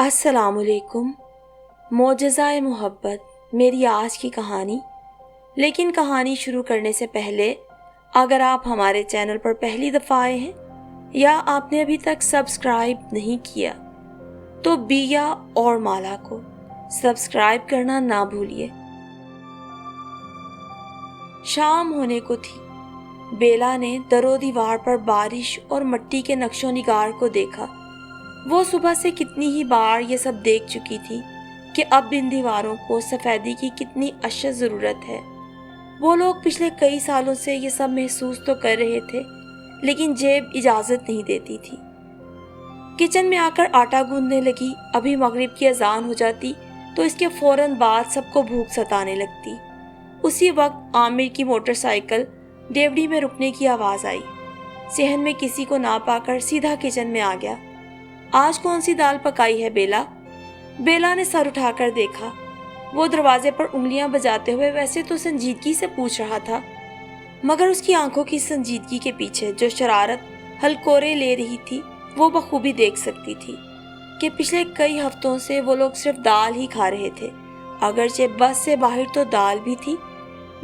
अस्सलाम वालेकुम। मोजज़ाए मोहब्बत मेरी आज की कहानी। लेकिन कहानी शुरू करने से पहले अगर आप हमारे चैनल पर पहली दफ़ा आए हैं या आपने अभी तक सब्सक्राइब नहीं किया तो बिया और माला को सब्सक्राइब करना ना भूलिए। शाम होने को थी। बेला ने दरो दीवार पर बारिश और मिट्टी के नक्शो निगार को देखा। वो सुबह से कितनी ही बार ये सब देख चुकी थी कि अब इन दीवारों को सफ़ेदी की कितनी अशद ज़रूरत है। वो लोग पिछले कई सालों से ये सब महसूस तो कर रहे थे, लेकिन जेब इजाज़त नहीं देती थी। किचन में आकर आटा गूंदने लगी। अभी मगरिब की अजान हो जाती तो इसके फ़ौरन बाद सबको भूख सताने लगती। उसी वक्त आमिर की मोटरसाइकिल डेवड़ी में रुकने की आवाज़ आई। सहन में किसी को ना पाकर सीधा किचन में आ गया। आज कौन सी दाल पकाई है बेला? बेला ने सर उठाकर देखा। वो दरवाजे पर उंगलियां बजाते हुए वैसे तो संजीदगी से पूछ रहा था, मगर उसकी आंखों की संजीदगी के पीछे जो शरारत हलकोरे ले रही थी वो बखूबी देख सकती थी कि पिछले कई हफ्तों से वो लोग सिर्फ दाल ही खा रहे थे। अगरचे बस से बाहर तो दाल भी थी,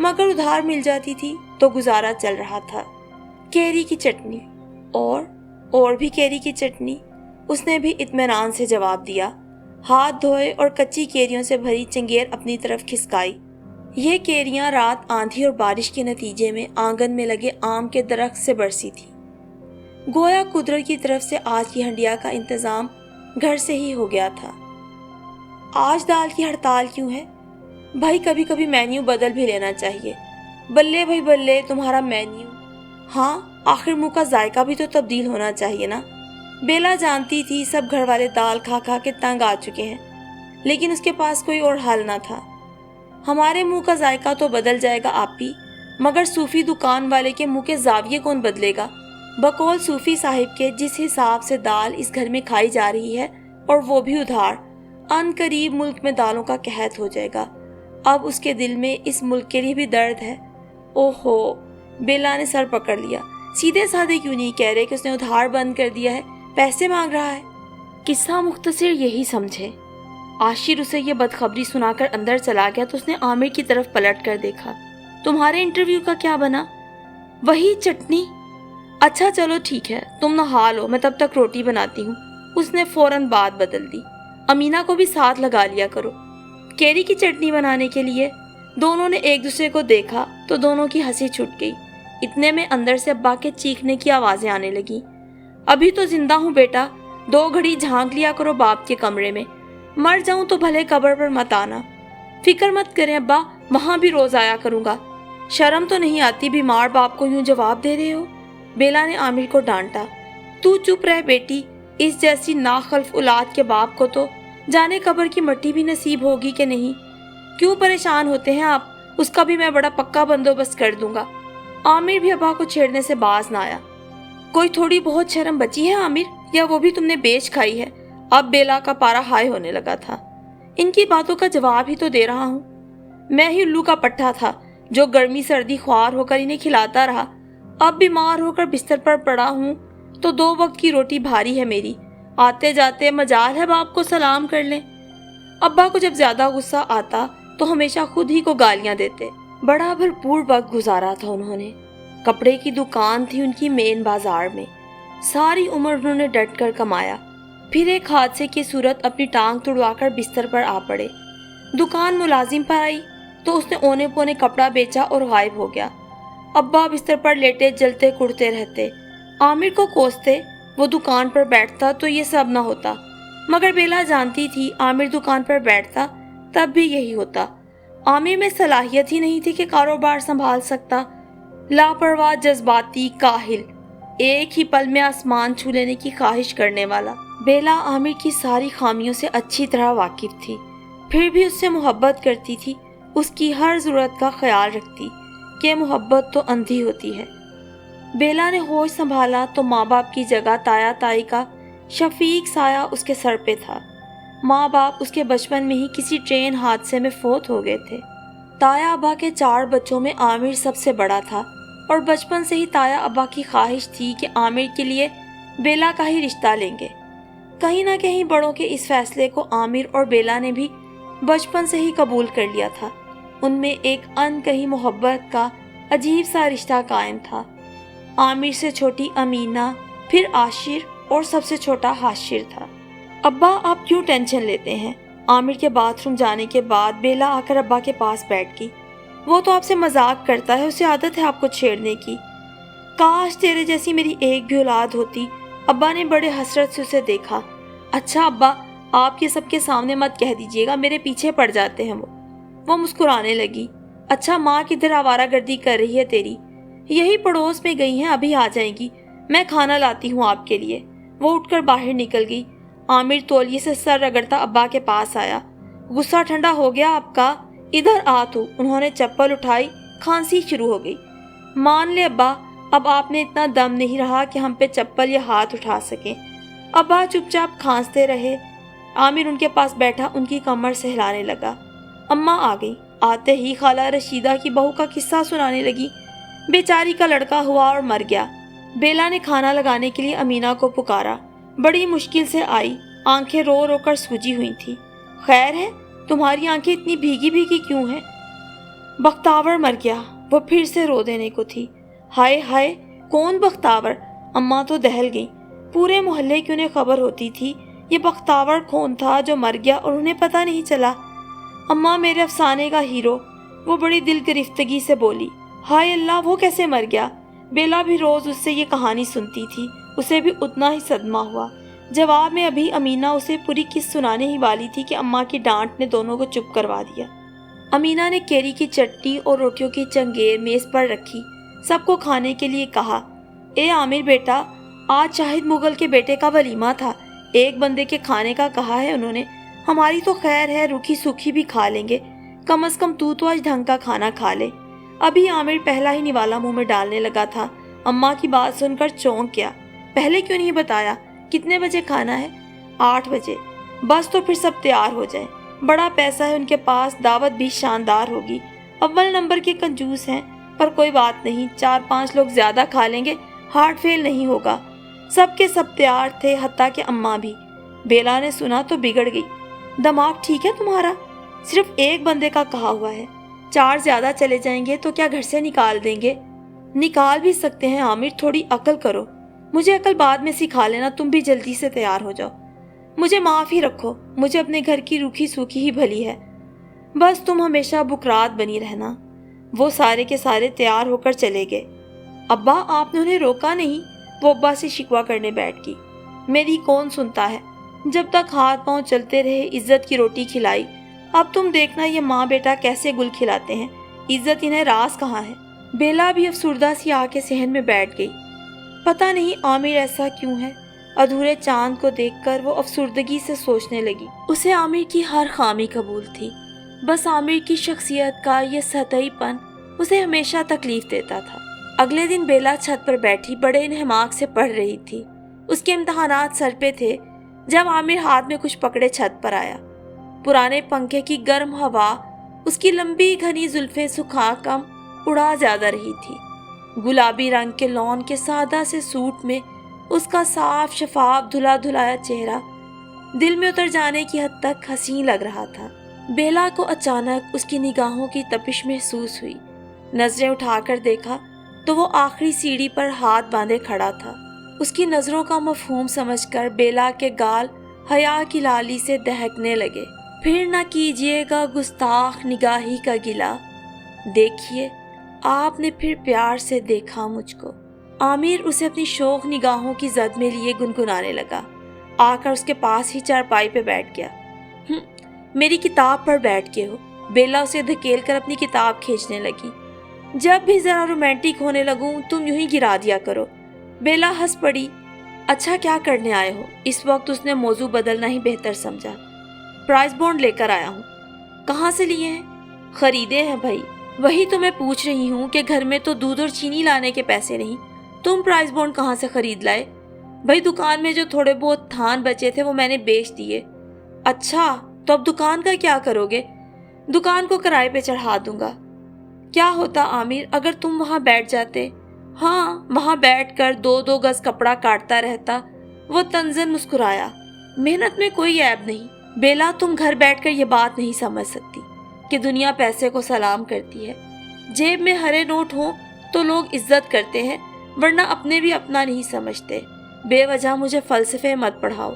मगर उधार मिल जाती थी तो गुजारा चल रहा था। केरी की चटनी और भी केरी की चटनी। उसने भी इत्मीनान से जवाब दिया। हाथ धोए और कच्ची केरियों से भरी चंगेर अपनी तरफ खिसकाई। ये केरियां रात आंधी और बारिश के नतीजे में आंगन में लगे आम के दरख्त से बरसी थी। गोया कुदरत की तरफ से आज की हंडिया का इंतजाम घर से ही हो गया था। आज दाल की हड़ताल क्यों है? भाई कभी कभी मेन्यू बदल भी लेना चाहिए। बल्ले भाई बल्ले तुम्हारा मेन्यू। हाँ, आखिर मुंह का जायका भी तो तब्दील होना चाहिए ना। बेला जानती थी सब घर वाले दाल खा खा के तंग आ चुके हैं, लेकिन उसके पास कोई और हल ना था। हमारे मुंह का जायका तो बदल जाएगा आपी, मगर सूफी दुकान वाले के मुंह के जाविये कौन बदलेगा? बकौल सूफी साहिब के जिस हिसाब से दाल इस घर में खाई जा रही है, और वो भी उधार, अनकरीब मुल्क में दालों का कहत हो जाएगा। अब उसके दिल में इस मुल्क के लिए भी दर्द है। ओहो, बेला ने सर पकड़ लिया। सीधे साधे क्यों नहीं कह रहे कि उसने उधार बंद कर दिया है, पैसे मांग रहा है? किस्सा मुख्तसर यही समझे। आशिर उसे ये बदखबरी सुनाकर अंदर चला गया तो उसने आमिर की तरफ पलट कर देखा। तुम्हारे इंटरव्यू का क्या बना? वही चटनी। अच्छा चलो ठीक है, तुम नहा लो, मैं तब तक रोटी बनाती हूँ। उसने फौरन बात बदल दी। अमीना को भी साथ लगा लिया करो। केरी की चटनी बनाने के लिए दोनों ने एक दूसरे को देखा तो दोनों की हंसी छूट गई। इतने में अंदर से अब्बा के चीखने की आवाजें आने लगी। अभी तो जिंदा हूँ बेटा, 2 घड़ी झांक लिया करो बाप के कमरे में। मर जाऊं तो भले कब्र पर मत आना। फिक्र मत करें अब्बा, वहां भी रोज आया करूंगा। शर्म तो नहीं आती बीमार बाप को यूं जवाब दे रहे हो? बेला ने आमिर को डांटा। तू चुप रह बेटी, इस जैसी नाखल्फ औलाद के बाप को तो जाने कब्र की मिट्टी भी नसीब होगी कि नहीं। क्यों परेशान होते हैं आप? उसका भी मैं बड़ा पक्का बंदोबस्त कर दूंगा। आमिर भी अब्बा को छेड़ने से बाज ना आया। कोई थोड़ी बहुत शर्म बची है आमिर, या वो भी तुमने बेच खाई है? अब बेला का पारा हाई होने लगा था। इनकी बातों का जवाब ही तो दे रहा हूँ। मैं ही उल्लू का पट्टा था जो गर्मी सर्दी ख्वार होकर इन्हें खिलाता रहा। अब बीमार होकर बिस्तर पर पड़ा हूँ तो 2 वक्त की रोटी भारी है मेरी। आते जाते मजाल है बाप को सलाम कर लें। अब्बा को जब ज्यादा गुस्सा आता तो हमेशा खुद ही को गालियां देते। बड़ा भरपूर वक्त गुजारा था उन्होंने। कपड़े की दुकान थी उनकी मेन बाजार में। सारी उम्र उन्होंने डट कर कमाया, फिर एक हादसे की सूरत अपनी टांग तुड़वाकर बिस्तर पर आ पड़े। दुकान मुलाजिम पर आई तो उसने ओने पोने कपड़ा बेचा और गायब हो गया। अब्बा बिस्तर पर लेटे जलते कुड़ते रहते। आमिर को कोसते, वो दुकान पर बैठता तो ये सब ना होता। मगर बेला जानती थी आमिर दुकान पर बैठता तब भी यही होता। आमिर में सलाहियत ही नहीं थी कि कारोबार संभाल सकता। लापरवाह, जज्बाती, काहिल, एक ही पल में आसमान छू लेने की ख्वाहिश करने वाला। बेला आमिर की सारी खामियों से अच्छी तरह वाकिफ थी, फिर भी उससे मोहब्बत करती थी। उसकी हर जरूरत का ख्याल रखती कि मोहब्बत तो अंधी होती है। बेला ने होश संभाला तो माँ बाप की जगह ताया ताई का शफीक साया उसके सर पे था। माँ बाप उसके बचपन में ही किसी ट्रेन हादसे में फौत हो गए थे। ताया अब्बा के 4 बच्चों में आमिर सबसे बड़ा था और बचपन से ही ताया अब्बा की ख्वाहिश थी कि आमिर के लिए बेला का ही रिश्ता लेंगे। कहीं ना कहीं बड़ों के इस फैसले को आमिर और बेला ने भी बचपन से ही कबूल कर लिया था। उनमें एक अनकही मोहब्बत का अजीब सा रिश्ता कायम था। आमिर से छोटी अमीना, फिर आशिर और सबसे छोटा हाशिर था। अब्बा आप क्यों टेंशन लेते हैं? आमिर के बाथरूम जाने के बाद बेला आकर अब्बा के पास बैठ गई। वो तो आपसे मजाक करता है, उसे आदत है आपको छेड़ने की। काश तेरे जैसी मेरी एक भी औलाद होती। अब्बा ने बड़े हसरत से उसे देखा। अच्छा अब्बा, आप ये सबके सामने मत कह दीजिएगा, मेरे पीछे पड़ जाते हैं वो मुस्कुराने लगी। अच्छा माँ किधर आवारागर्दी कर रही है तेरी? यही पड़ोस में गई हैं, अभी आ जाएंगी, मैं खाना लाती हूँ आपके लिए। वो उठकर बाहर निकल गई। आमिर तौलिए से सर रगड़ता अब्बा के पास आया। गुस्सा ठंडा हो गया आपका? इधर आ तू। उन्होंने चप्पल उठाई, खांसी शुरू हो गई। मान ले अब्बा, अब आपने इतना दम नहीं रहा कि हम पे चप्पल या हाथ उठा सकें। अब्बा चुपचाप खांसते रहे। आमिर उनके पास बैठा उनकी कमर सहलाने लगा। अम्मा आ गई। आते ही खाला रशीदा की बहू का किस्सा सुनाने लगी। बेचारी का लड़का हुआ और मर गया। बेला ने खाना लगाने के लिए अमीना को पुकारा। बड़ी मुश्किल से आई, आंखें रो रो कर सूजी हुई थी। खैर है, तुम्हारी आंखें इतनी भीगी भीगी क्यों हैं? बख्तावर मर गया। वो फिर से रो देने को थी। हाय हाय, कौन बख्तावर? अम्मा तो दहल गई। पूरे मोहल्ले की उन्हें खबर होती थी ये बख्तावर कौन था जो मर गया और उन्हें पता नहीं चला। अम्मा मेरे अफसाने का हीरो। वो बड़ी दिल गिरफ्तगी से बोली। हाय अल्लाह, वो कैसे मर गया? बेला भी रोज उससे ये कहानी सुनती थी। उसे भी उतना ही सदमा हुआ। जवाब में अभी अमीना उसे पूरी किस्सा सुनाने ही वाली थी कि अम्मा की डांट ने दोनों को चुप करवा दिया। अमीना ने केरी की चटनी और रोटियों की चंगेर मेज पर रखी। सबको खाने के लिए कहा। ए आमिर बेटा, आज शाहिद मुगल के बेटे का वलीमा था। एक बंदे के खाने का कहा है उन्होंने। हमारी तो खैर है, रूखी सूखी भी खा लेंगे। कम से कम तू तो आज ढंग का खाना खा ले। अभी आमिर पहला ही निवाला मुंह में डालने लगा था। अम्मा की बात सुनकर चौंक गया। पहले क्यों नहीं बताया? कितने बजे खाना है? 8 बजे। बस तो फिर सब तैयार हो जाए। बड़ा पैसा है उनके पास, दावत भी शानदार होगी। अव्वल नंबर के कंजूस हैं, पर कोई बात नहीं, 4-5 लोग ज्यादा खा लेंगे, हार्ट फेल नहीं होगा। सबके सब तैयार थे, हत्ता के अम्मा भी। बेला ने सुना तो बिगड़ गई। दिमाग ठीक है तुम्हारा? सिर्फ एक बंदे का कहा हुआ है, 4 ज्यादा चले जाएंगे तो क्या घर से निकाल देंगे? निकाल भी सकते हैं आमिर, थोड़ी अकल करो। मुझे अकल बाद में सिखा लेना, तुम भी जल्दी से तैयार हो जाओ। मुझे माफ ही रखो, मुझे अपने घर की रूखी सूखी ही भली है। बस तुम हमेशा बुकरात बनी रहना। वो सारे के सारे तैयार होकर चले गए। अब्बा आपने उन्हें रोका नहीं? वो अब्बा से शिकवा करने बैठ गई। मेरी कौन सुनता है? जब तक हाथ पांव चलते रहे इज्जत की रोटी खिलाई। अब तुम देखना ये माँ बेटा कैसे गुल खिलाते हैं। इज्जत इन्हें रास कहाँ है? बेला भी अफसुर्दा सी आके सहन में बैठ गई। पता नहीं आमिर ऐसा क्यों है। अधूरे चांद को देखकर वो अफसुर्दगी से सोचने लगी। उसे आमिर की हर खामी कबूल थी। बस आमिर की शख्सियत का ये सतहीपन उसे हमेशा तकलीफ देता था। अगले दिन बेला छत पर बैठी बड़े इन्हमाक से पढ़ रही थी। उसके इम्तहानात सर पे थे जब आमिर हाथ में कुछ पकड़े छत पर आया। पुराने पंखे की गर्म हवा उसकी लंबी घनी जुल्फें सुखा कम उड़ा ज्यादा रही थी। गुलाबी रंग के लॉन के सादा से सूट में उसका साफ शफाफ धुला धुलाया चेहरा दिल में उतर जाने की हद तक हसीन लग रहा था। बेला को अचानक उसकी निगाहों की तपिश महसूस हुई। नजरें उठाकर देखा तो वो आखिरी सीढ़ी पर हाथ बांधे खड़ा था। उसकी नजरों का मफहूम समझकर बेला के गाल हया की लाली से दहकने लगे। फिर न कीजिएगा गुस्ताख निगाही का गिला, देखिए आपने फिर प्यार से देखा मुझको। आमिर उसे अपनी शौक निगाहों की जद में लिए गुनगुनाने लगा। आकर उसके पास ही चारपाई पे बैठ गया। मेरी किताब पर बैठ के हो। बेला उसे धकेल कर अपनी किताब खींचने लगी। जब भी जरा रोमांटिक होने लगूं तुम यूं ही गिरा दिया करो। बेला हंस पड़ी। अच्छा क्या करने आए हो? इस वक्त उसने मौजू बदलना ही बेहतर समझा। प्राइस बॉन्ड लेकर आया हूँ। कहाँ से लिए हैं? खरीदे हैं भाई। वही तो मैं पूछ रही हूँ कि घर में तो दूध और चीनी लाने के पैसे नहीं, तुम प्राइस बॉन्ड कहाँ से खरीद लाए? भाई दुकान में जो थोड़े बहुत थान बचे थे वो मैंने बेच दिए। अच्छा तो अब दुकान का क्या करोगे? दुकान को किराए पे चढ़ा दूंगा। क्या होता आमिर अगर तुम वहां बैठ जाते? हाँ, वहां बैठकर 2-2 गज कपड़ा काटता रहता। वो तंजन मुस्कुराया। मेहनत में कोई ऐब नहीं। बेला, तुम घर बैठकर ये बात नहीं समझ सकती कि दुनिया पैसे को सलाम करती है। जेब में हरे नोट हो तो लोग इज्जत करते हैं, वरना अपने भी अपना नहीं समझते। बेवजह मुझे फलसफे मत पढ़ाओ।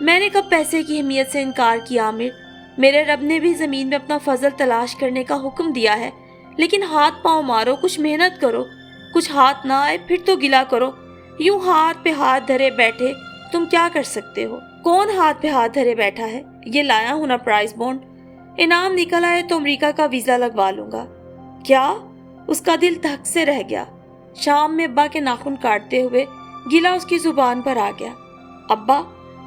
मैंने कब पैसे की अहमियत से इनकार किया आमिर? मेरे रब ने भी ज़मीन में अपना फजल तलाश करने का हुक्म दिया है, लेकिन हाथ पाँव मारो, कुछ मेहनत करो। कुछ हाथ ना आए फिर तो गिला करो। यूं हाथ पे हाथ धरे बैठे तुम क्या कर सकते हो? कौन हाथ पे हाथ धरे बैठा है? ये लाया हूं ना प्राइस बॉन्ड। इनाम निकल आए तो अमेरिका का वीज़ा लगवा लूंगा। क्या? उसका दिल धक से रह गया। शाम में अब्बा के नाखून काटते हुए गिला उसकी जुबान पर आ गया। अब्बा,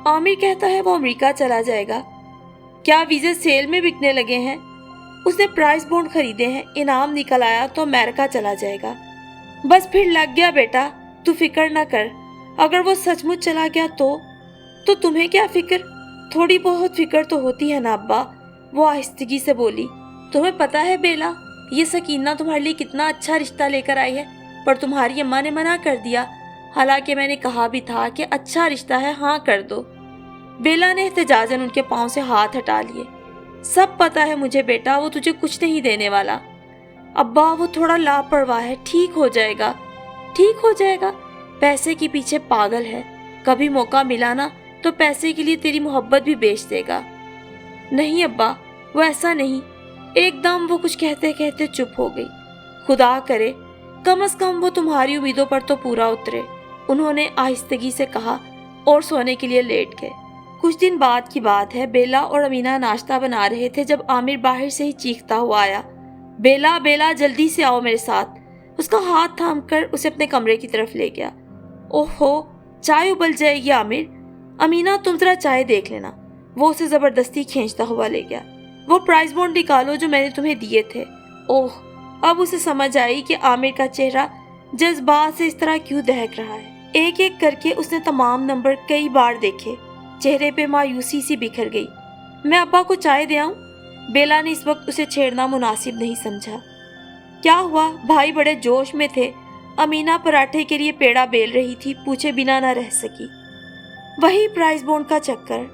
आमिर कहता है वो अमेरिका चला जाएगा। क्या वीज़े सेल में बिकने लगे हैं? उसने प्राइस बॉन्ड खरीदे हैं, इनाम निकल आया तो अमेरिका चला जाएगा। बस फिर लग गया बेटा, तू फिक्र ना कर। अगर वो सचमुच चला गया तो तुम्हें क्या फिक्र? थोड़ी बहुत फिक्र तो होती है ना अब्बा, वो आहिस्तगी से बोली। तुम्हें पता है बेला, ये सकीना तुम्हारे लिए कितना अच्छा रिश्ता लेकर आई है, पर तुम्हारी अम्मा ने मना कर दिया। हालांकि मैंने कहा भी था कि अच्छा रिश्ता है, हाँ कर दो। बेला ने एहतजाजन उनके पांव से हाथ हटा लिए। सब पता है मुझे बेटा, वो तुझे कुछ नहीं देने वाला। अब्बा, वो थोड़ा लापरवाह है, ठीक हो जाएगा। ठीक हो जाएगा? पैसे के पीछे पागल है। कभी मौका मिला ना तो पैसे के लिए तेरी मोहब्बत भी बेच देगा। नहीं अब्बा, वो ऐसा नहीं। एकदम वो कुछ कहते कहते चुप हो गई। खुदा करे कम से कम वो तुम्हारी उम्मीदों पर तो पूरा उतरे, उन्होंने आहिस्तगी से कहा और सोने के लिए लेट गए। कुछ दिन बाद की बात है, बेला और अमीना नाश्ता बना रहे थे जब आमिर बाहर से ही चीखता हुआ आया। बेला, बेला, जल्दी से आओ मेरे साथ। उसका हाथ थामकर उसे अपने कमरे की तरफ ले गया। ओहो, चाय उबल जाएगी आमिर। अमीना, तुम जरा चाय देख लेना। वो उसे जबरदस्ती खींचता हुआ ले गया। वो प्राइस बॉन्ड निकालो जो मैंने तुम्हें दिए थे। ओह, अब उसे समझ आई कि आमिर का चेहरा जज्बात से इस तरह क्यों दहक रहा है। एक एक करके उसने तमाम नंबर कई बार देखे। चेहरे पे मायूसी सी बिखर गई। मैं अब्बा को चाय दे आऊं? बेला ने इस वक्त उसे छेड़ना मुनासिब नहीं समझा। क्या हुआ? भाई बड़े जोश में थे। अमीना पराठे के लिए पेड़ा बेल रही थी, पूछे बिना न रह सकी। वही प्राइस बॉन्ड का चक्कर।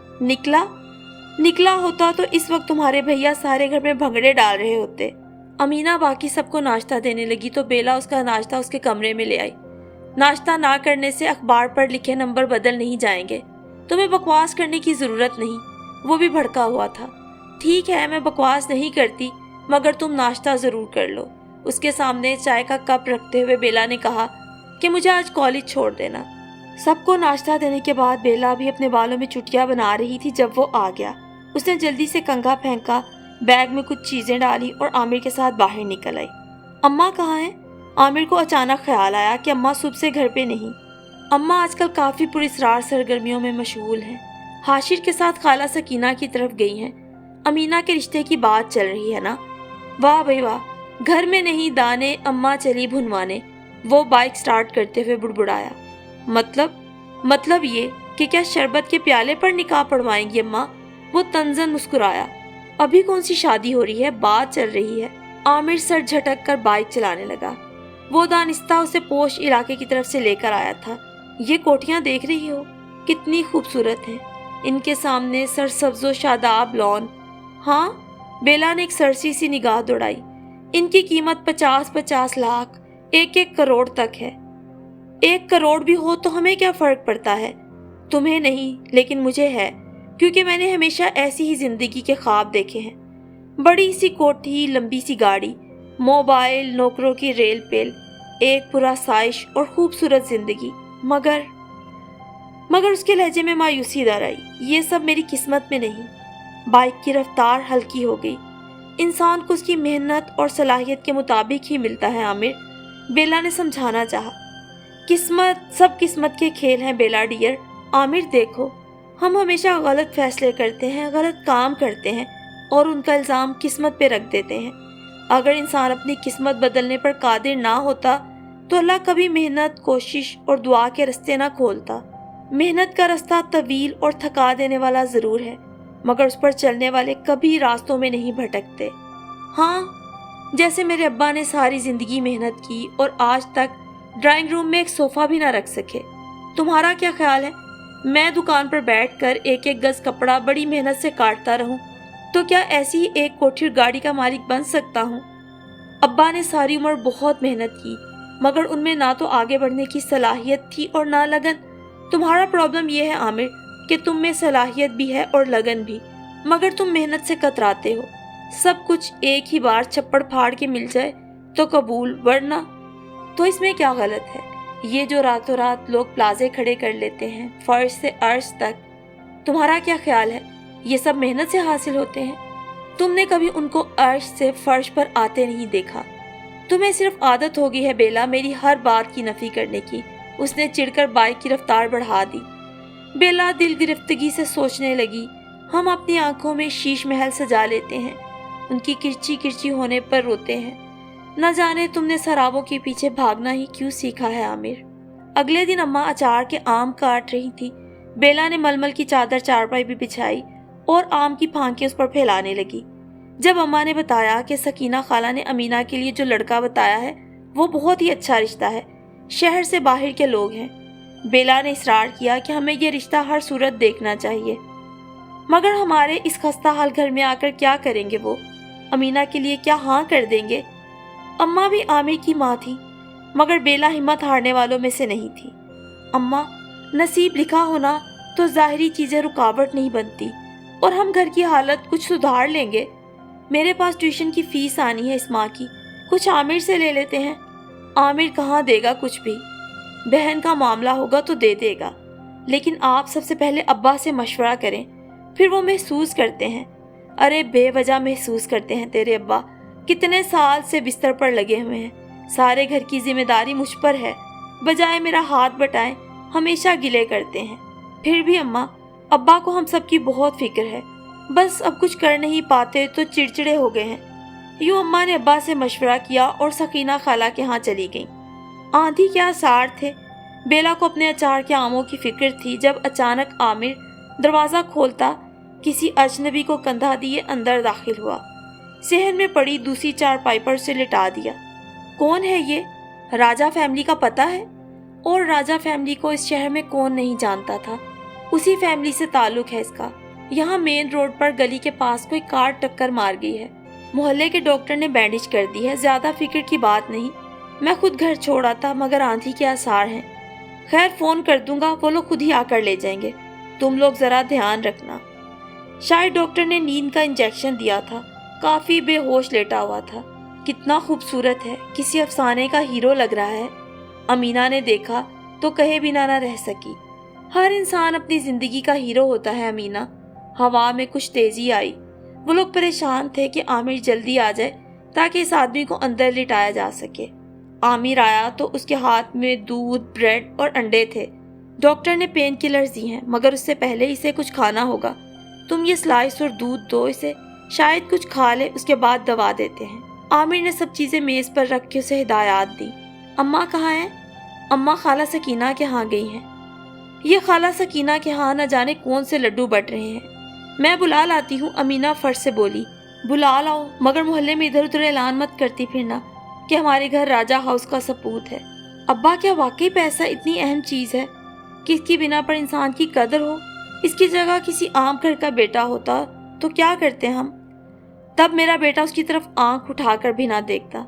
निकला होता तो इस वक्त तुम्हारे भैया सारे घर में भंगड़े डाल रहे होते। अमीना बाकी सबको नाश्ता देने लगी तो बेला उसका नाश्ता उसके कमरे में ले आई। नाश्ता ना करने से अखबार पर लिखे नंबर बदल नहीं जाएंगे। तुम्हें बकवास करने की जरूरत नहीं। वो भी भड़का हुआ था। ठीक है, मैं बकवास नहीं करती, मगर तुम नाश्ता जरूर कर लो। उसके सामने चाय का कप रखते हुए बेला ने कहा कि मुझे आज कॉलेज छोड़ देना। सबको नाश्ता देने के बाद बेला भी अपने बालों में चुटिया बना रही थी जब वो आ गया। उसने जल्दी से कंघा फेंका, बैग में कुछ चीजें डाली और आमिर के साथ बाहर निकल आई। अम्मा कहाँ हैं? आमिर को अचानक ख्याल आया कि अम्मा सुबह से घर पे नहीं। अम्मा आजकल काफी पुरस्कार सरगर्मियों में मशगूल हैं। हाशिर के साथ खाला सकीना की तरफ गई हैं। अमीना के रिश्ते की बात चल रही है ना? वाह भाई वाह, घर में नहीं दाने, अम्मा चली भुनवाने। वो बाइक स्टार्ट करते हुए बुड़बुड़ाया। मतलब ये कि क्या शरबत के प्याले पर निकाह पढ़वाएंगी अम्मा? वो तंजन मुस्कुराया। अभी कौन सी शादी हो रही है, बात चल रही है। आमिर सर झटक कर बाइक चलाने लगा। वो दानिस्ता उसे पोश इलाके की तरफ से लेकर आया था। ये कोठियां देख रही हो, कितनी खूबसूरत हैं। इनके सामने सरसब्ज़ो शादाब लॉन। हाँ, बेला ने एक सरसी सी निगाह दौड़ाई। इनकी कीमत 50-50 लाख, 1-1 करोड़ तक है। 1 करोड़ भी हो तो हमें क्या फर्क पड़ता है? तुम्हें नहीं, लेकिन मुझे है, क्योंकि मैंने हमेशा ऐसी ही जिंदगी के ख्वाब देखे हैं। बड़ी सी कोठी, लंबी सी गाड़ी, मोबाइल, नौकरों की रेल पेल, एक पूरा साइश और खूबसूरत जिंदगी। मगर उसके लहजे में मायूसी दर आई। ये सब मेरी किस्मत में नहीं। बाइक की रफ्तार हल्की हो गई। इंसान को उसकी मेहनत और सलाहियत के मुताबिक ही मिलता है आमिर, बेला ने समझाना चाहा। किस्मत, सब किस्मत के खेल हैं बेला डियर। आमिर देखो, हम हमेशा गलत फैसले करते हैं, गलत काम करते हैं और उनका इल्ज़ाम किस्मत पे रख देते हैं। अगर इंसान अपनी किस्मत बदलने पर कादिर ना होता तो अल्लाह कभी मेहनत, कोशिश और दुआ के रास्ते ना खोलता। मेहनत का रास्ता तवील और थका देने वाला ज़रूर है, मगर उस पर चलने वाले कभी रास्तों में नहीं भटकते। हाँ, जैसे मेरे अब्बा ने सारी ज़िंदगी मेहनत की और आज तक ड्राइंग रूम में एक सोफ़ा भी ना रख सके। तुम्हारा क्या ख्याल है? मैं दुकान पर बैठकर एक एक गज कपड़ा बड़ी मेहनत से काटता रहूं, तो क्या ऐसी ही एक कोठी गाड़ी का मालिक बन सकता हूं? अब्बा ने सारी उम्र बहुत मेहनत की, मगर उनमें ना तो आगे बढ़ने की सलाहियत थी और ना लगन। तुम्हारा प्रॉब्लम यह है आमिर कि तुम में सलाहियत भी है और लगन भी, मगर तुम मेहनत से कतराते हो। सब कुछ एक ही बार छप्पड़ फाड़ के मिल जाए तो कबूल, वरना तो इसमें क्या गलत है? ये जो रातों रात लोग प्लाजे खड़े कर लेते हैं फर्श से अर्श तक, तुम्हारा क्या ख्याल है ये सब मेहनत से हासिल होते हैं? तुमने कभी उनको अर्श से फर्श पर आते नहीं देखा। तुम्हें सिर्फ आदत हो गई है बेला मेरी हर बात की नफी करने की। उसने चिढ़कर बाइक की रफ्तार बढ़ा दी। बेला दिल गिरफ्तगी से सोचने लगी, हम अपनी आंखों में शीश महल सजा लेते हैं, उनकी किरची किरची होने पर रोते हैं। न जाने तुमने शराबों के पीछे भागना ही क्यों सीखा है आमिर। अगले दिन अम्मा अचार के आम काट रही थी। बेला ने मलमल की चादर चारपाई भी बिछाई और आम की फांकें उस पर फैलाने लगी। जब अम्मा ने बताया कि सकीना खाला ने अमीना के लिए जो लड़का बताया है वो बहुत ही अच्छा रिश्ता है, शहर से बाहर के लोग हैं, बेला ने इसरार किया कि हमें ये रिश्ता हर सूरत देखना चाहिए। मगर हमारे इस खस्ता हाल घर में आकर क्या करेंगे वो? अमीना के लिए क्या हाँ कर देंगे? अम्मा भी आमिर की माँ थी, मगर बेला हिम्मत हारने वालों में से नहीं थी। अम्मा, नसीब लिखा होना तो जाहिरी चीजें रुकावट नहीं बनती, और हम घर की हालत कुछ सुधार लेंगे। मेरे पास ट्यूशन की फीस आनी है इस माह की, कुछ आमिर से ले लेते हैं। आमिर कहाँ देगा कुछ भी, बहन का मामला होगा तो दे देगा, लेकिन आप सबसे पहले अब्बा से मशवरा करें, फिर वो महसूस करते हैं। अरे बेवजह महसूस करते हैं, तेरे अब्बा कितने साल से बिस्तर पर लगे हुए हैं, सारे घर की जिम्मेदारी मुझ पर है, बजाय मेरा हाथ बटाएं हमेशा गिले करते हैं। फिर भी अम्मा, अब्बा को हम सबकी बहुत फिक्र है, बस अब कुछ कर नहीं पाते तो चिड़चिड़े हो गए हैं। यूं अम्मा ने अब्बा से मशवरा किया और सकीना खाला के यहाँ चली गईं। आंधी के आसार थे। बेला को अपने अचार के आमों की फिक्र थी जब अचानक आमिर दरवाज़ा खोलता किसी अजनबी को कंधा दिए अंदर दाखिल हुआ। सेहन में पड़ी दूसरी चारपाई पर उसे लिटा दिया। कौन है ये? राजा फैमिली का पता है? और राजा फैमिली को इस शहर में कौन नहीं जानता था? उसी फैमिली से ताल्लुक है इसका। यहाँ मेन रोड पर गली के पास कोई कार टक्कर मार गई है, मोहल्ले के डॉक्टर ने बैंडेज कर दी है, ज्यादा फिक्र की बात नहीं। मैं खुद घर छोड़ा था, मगर आंधी के आसार हैं। खैर फोन कर दूंगा, वो लोग खुद ही आकर ले जाएंगे, तुम लोग जरा ध्यान रखना। शायद डॉक्टर ने नींद का इंजेक्शन दिया था, काफी बेहोश लेटा हुआ था। कितना खूबसूरत है, किसी अफसाने का हीरो लग रहा है। अमीना ने देखा तो कहे बिना न रह सकी। हर इंसान अपनी जिंदगी का हीरो होता है अमीना। हवा में कुछ तेजी आई। वो लोग परेशान थे कि आमिर जल्दी आ जाए ताकि इस आदमी को अंदर लिटाया जा सके। आमिर आया तो उसके हाथ में दूध, ब्रेड और अंडे थे। डॉक्टर ने पेन किलर्स दी हैं, मगर उससे पहले इसे कुछ खाना होगा। तुम ये स्लाइस और दूध दो इसे, शायद कुछ खा ले, उसके बाद दवा देते हैं। आमिर ने सब चीजें मेज पर रख के उसे हिदायत दी। अम्मा कहाँ हैं? अम्मा खाला सकीना के यहाँ गई हैं। ये खाला सकीना के यहाँ न जाने कौन से लड्डू बट रहे हैं, मैं बुला लाती हूँ, अमीना फर्ज से बोली। बुला लाओ, मगर मोहल्ले में इधर उधर ऐलान मत करती फिरना कि हमारे घर राजा हाउस का सपूत है। अब्बा, क्या वाकई पैसा इतनी अहम चीज है कि इसकी बिना पर इंसान की कदर हो? इसकी जगह किसी आम घर का बेटा होता तो क्या करते हम? तब मेरा बेटा उसकी तरफ आंख उठाकर भी ना देखता।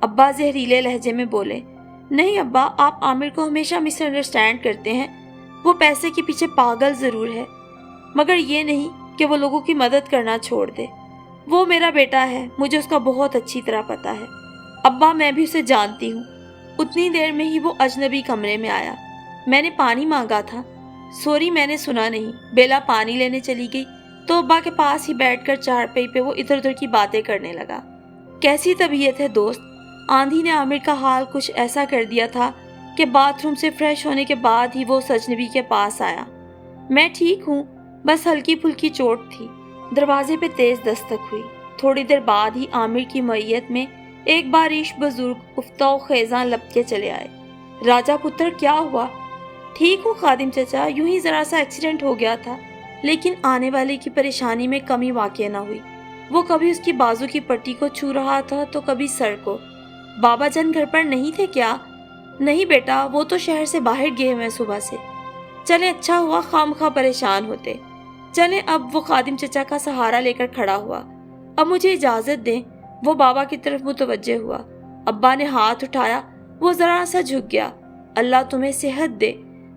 अब्बा जहरीले लहजे में बोले। नहीं अब्बा, आप आमिर को हमेशा मिसअंडरस्टैंड करते हैं। वो पैसे के पीछे पागल जरूर है, मगर ये नहीं कि वो लोगों की मदद करना छोड़ दे। वो मेरा बेटा है, मुझे उसका बहुत अच्छी तरह पता है। अब्बा, मैं भी उसे जानती हूँ। उतनी देर में ही वो अजनबी कमरे में आया। मैंने पानी मांगा था। सॉरी, मैंने सुना नहीं। बेला पानी लेने चली गई तो अब्बा के पास ही बैठकर चारपाई पे वो इधर उधर की बातें करने लगा। कैसी तबीयत है दोस्त? आंधी ने आमिर का हाल कुछ ऐसा कर दिया था कि बाथरूम से फ्रेश होने के बाद ही वो सजनबी के पास आया। मैं ठीक हूँ, बस हल्की फुल्की चोट थी। दरवाजे पे तेज दस्तक हुई। थोड़ी देर बाद ही आमिर की मैयत में एक बारिश बुजुर्ग उफ्ता खेजां लपके चले आए। राजा पुत्र, क्या हुआ? ठीक हूँ खादिम चचा, यूं ही जरा सा एक्सीडेंट हो गया था, लेकिन आने वाले की परेशानी में कमी वाक़ई न हुई। वो कभी उसकी बाजू की पट्टी को छू रहा था तो कभी सर को। बाबा जान घर पर नहीं थे क्या? नहीं बेटा, वो तो शहर से बाहर गए हुए सुबह से। चले अच्छा हुआ खामखा परेशान होते। चले अब वो खादिम चचा का सहारा लेकर खड़ा हुआ। अब मुझे इजाजत दें। वो बाबा की तरफ मुतवज्जे हुआ। अब्बा ने हाथ उठाया, वो जरा सा झुक गया। अल्लाह तुम्हें सेहत दे,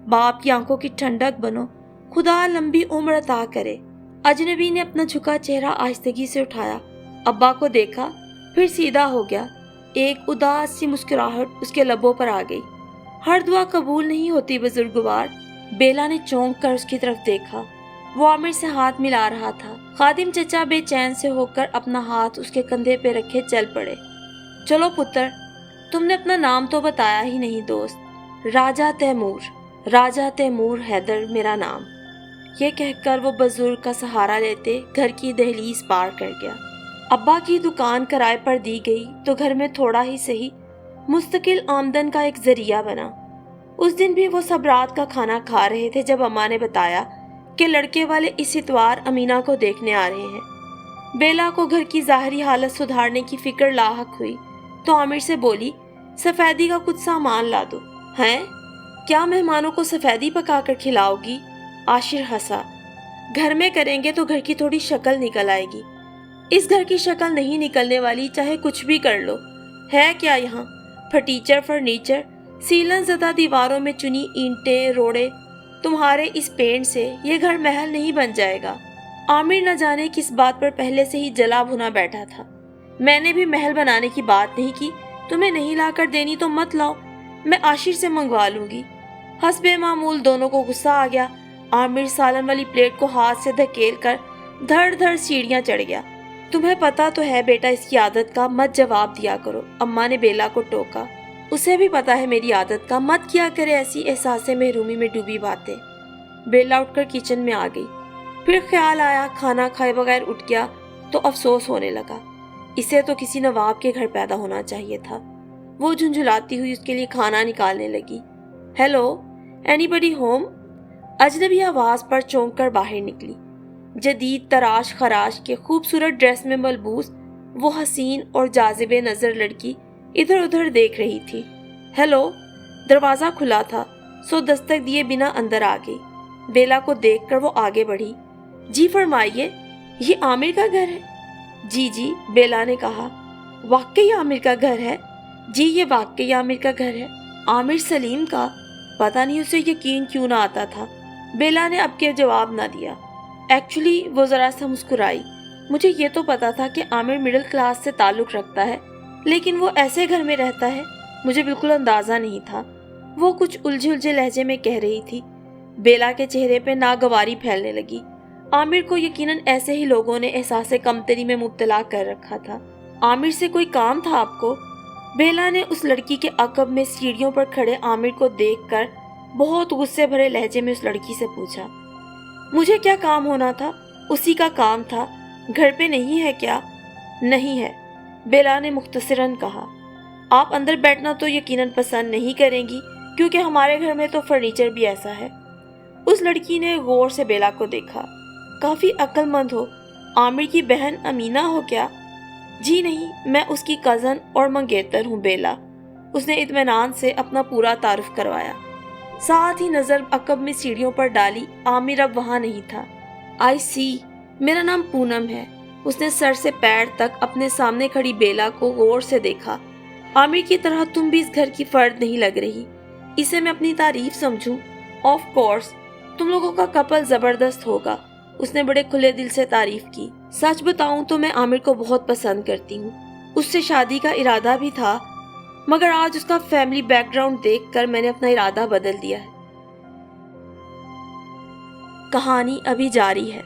बाप की आंखों की ठंडक बनो, खुदा लंबी उम्र अता करे। अजनबी ने अपना झुका चेहरा आहिस्तगी से उठाया, अब्बा को देखा, फिर सीधा हो गया। एक उदास सी मुस्कुराहट उसके लबों पर आ गई। हर दुआ कबूल नहीं होती बुजुर्गवार। बेला ने चौंक कर उसकी तरफ देखा। वो आमिर से हाथ मिला रहा था। खादिम चचा बेचैन से होकर अपना हाथ उसके कंधे पे रखे चल पड़े। चलो पुत्र, तुमने अपना नाम तो बताया ही नहीं दोस्त। राजा तैमूर हैदर मेरा नाम। ये कहकर वो बुजुर्ग का सहारा लेते घर की दहलीज पार कर गया। अब्बा की दुकान किराए पर दी गई तो घर में थोड़ा ही सही मुस्तकिल आमदन का एक जरिया बना। उस दिन भी वो सब रात का खाना खा रहे थे जब अम्मा ने बताया कि लड़के वाले इस इतवार अमीना को देखने आ रहे हैं। बेला को घर की ज़ाहरी हालत सुधारने की फिक्र लाहक हुई तो आमिर से बोली, सफ़ेदी का कुछ सामान ला दो। हैं? क्या मेहमानों को सफ़ेदी पका कर खिलाओगी? आशिर हंसा। घर में करेंगे तो घर की थोड़ी शक्ल निकल आएगी। इस घर की शक्ल नहीं निकलने वाली, चाहे कुछ भी कर लो। है क्या यहाँ फटीचर फर्नीचर, सीलन ज़दा दीवारों में चुनी ईंटें रोड़े। तुम्हारे इस पेंट से ये घर महल नहीं बन जाएगा। आमिर न जाने किस बात पर पहले से ही जला भुना बैठा था। मैंने भी महल बनाने की बात नहीं की। तुम्हें नहीं लाकर देनी तो मत लाओ, मैं आशिर से मंगवा लूंगी। हस्बे मामूल दोनों को गुस्सा आ गया। आमिर सालन वाली प्लेट को हाथ से धकेल कर धड़ धड़ सीढ़ियां चढ़ गया। तुम्हें पता तो है बेटा इसकी आदत का, मत जवाब दिया करो, अम्मा ने बेला को टोका। उसे भी पता है मेरी आदत का, मत किया करे ऐसी एहसास महरूमी में डूबी बातें। बेला उठकर किचन में आ गई। फिर ख्याल आया खाना खाए बगैर उठ गया तो अफसोस होने लगा। इसे तो किसी नवाब के घर पैदा होना चाहिए था। वो झुंझुलाती हुई उसके लिए खाना निकालने लगी। Hello, anybody home? अजनबी आवाज पर चौंक कर बाहर निकली। जदीद तराश खराश के खूबसूरत ड्रेस में मलबूस वो हसीन और जाजिबे नजर लड़की इधर उधर देख रही थी। हेलो। दरवाजा खुला था सो दस्तक दिए बिना अंदर आ गई। बेला को देखकर वो आगे बढ़ी। जी फरमाइए, ये आमिर का घर है? जी जी, बेला ने कहा। वाकई आमिर का घर है? जी, ये वाकई आमिर का घर है। आमिर सलीम का? पता नहीं उसे यकीन क्यों ना आता था। बेला ने अब के जवाब ना दिया। एक्चुअली वो जरा सा मुस्कुराई। मुझे ये तो पता था कि आमिर मिडिल क्लास से ताल्लुक रखता है, लेकिन वो ऐसे घर में रहता है मुझे बिल्कुल अंदाजा नहीं था। वो कुछ उलझे उलझे लहजे में कह रही थी। बेला के चेहरे पे नागवारी फैलने लगी। आमिर को यकीनन ऐसे ही लोगों ने एहसास कमतरी में मुब्तला कर रखा था। आमिर से कोई काम था आपको? बेला ने उस लड़की के अकब में सीढ़ियों पर खड़े आमिर को देखकर बहुत गुस्से भरे लहजे में उस लड़की से पूछा। मुझे क्या काम होना था? उसी का काम था। घर पे नहीं है क्या? नहीं है, बेला ने मुख्तसरन कहा। आप अंदर बैठना तो यकीनन पसंद नहीं करेंगी क्योंकि हमारे घर में तो फर्नीचर भी ऐसा है। उस लड़की ने गौर से बेला को देखा। काफी अक्लमंद हो। आमिर की बहन अमीना हो क्या? जी नहीं, मैं उसकी कज़न और मंगेतर हूँ बेला। उसने इत्मीनान से अपना पूरा तारुफ करवाया। साथ ही नजर अकब में सीढ़ियों पर डाली। आमिर अब वहां नहीं था। आई सी, मेरा नाम पूनम है। उसने सर से पैर तक अपने सामने खड़ी बेला को गौर से देखा। आमिर की तरह तुम भी इस घर की फर्द नहीं लग रही। इसे मैं अपनी तारीफ समझूं? ऑफ कोर्स, तुम लोगों का कपल जबरदस्त होगा। उसने बड़े खुले दिल से तारीफ की। सच बताऊं तो मैं आमिर को बहुत पसंद करती हूँ। उससे शादी का इरादा भी था, मगर आज उसका फैमिली बैकग्राउंड देखकर मैंने अपना इरादा बदल दिया है। कहानी अभी जारी है।